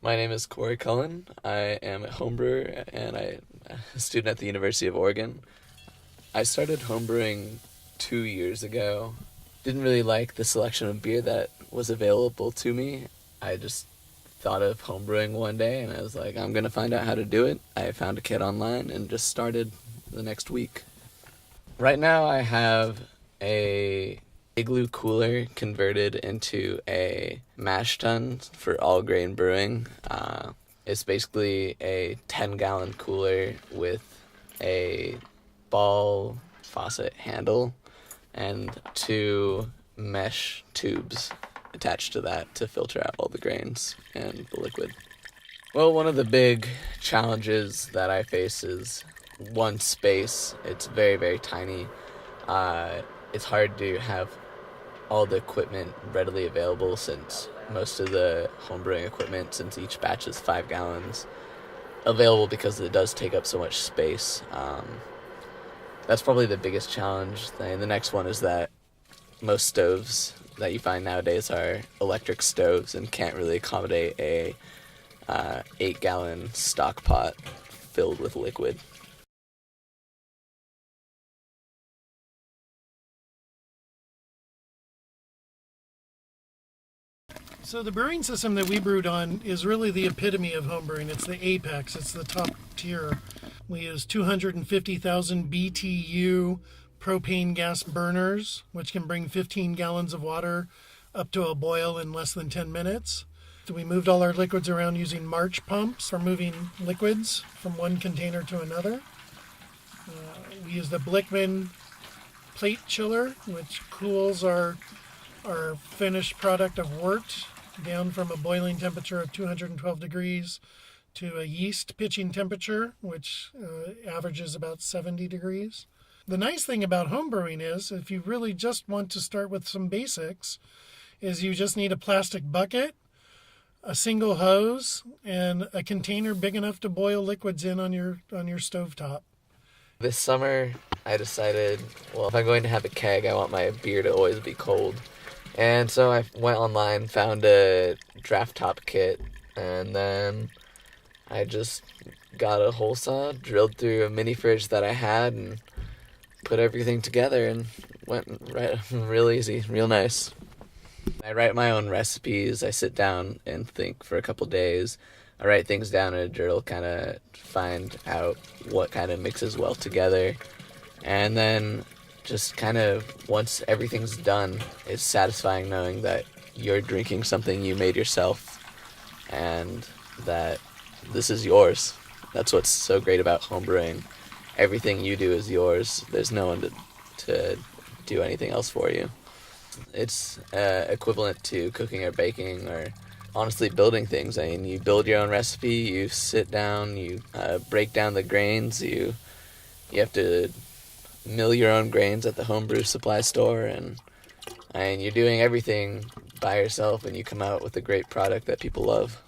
My name is Corey Cullen. I am a homebrewer and I'm a student at the University of Oregon. I started homebrewing 2 years ago. Didn't really like the selection of beer that was available to me. I just thought of homebrewing one day and I was like, I'm going to find out how to do it. I found a kit online and just started the next week. Right now I have a igloo cooler converted into a mash tun for all grain brewing. It's basically a 10-gallon cooler with a ball faucet handle and two mesh tubes attached to that to filter out all the grains and the liquid. Well, one of the big challenges that I face is one, space. It's very, very tiny. It's hard to have all the equipment readily available since most of the homebrewing equipment, since each batch is 5 gallons, available because it does take up so much space. That's probably the biggest challenge. And the next one is that most stoves that you find nowadays are electric stoves and can't really accommodate a 8-gallon stock pot filled with liquid. So the brewing system that we brewed on is really the epitome of homebrewing. It's the apex. It's the top tier. We use 250,000 BTU propane gas burners, which can bring 15 gallons of water up to a boil in less than 10 minutes. We moved all our liquids around using March pumps for moving liquids from one container to another. We use the Blickman plate chiller, which cools our finished product of wort down from a boiling temperature of 212 degrees to a yeast pitching temperature, which averages about 70 degrees. The nice thing about homebrewing is, if you really just want to start with some basics, is you just need a plastic bucket, a single hose, and a container big enough to boil liquids in on your stovetop. This summer, I decided, well, if I'm going to have a keg, I want my beer to always be cold. And so I went online, found a draft top kit, and then I just got a hole saw, drilled through a mini fridge that I had, and put everything together, and went right real easy, real nice. I write my own recipes. I sit down and think for a couple days. I write things down in a journal, kind of find out what kind of mixes well together. And then just kind of, once everything's done, it's satisfying knowing that you're drinking something you made yourself and that this is yours. That's what's so great about homebrewing. Everything you do is yours. There's no one to do anything else for you. It's equivalent to cooking or baking or honestly building things. I mean, you build your own recipe, you sit down, you break down the grains, you have to mill your own grains at the homebrew supply store, and you're doing everything by yourself, and you come out with a great product that people love.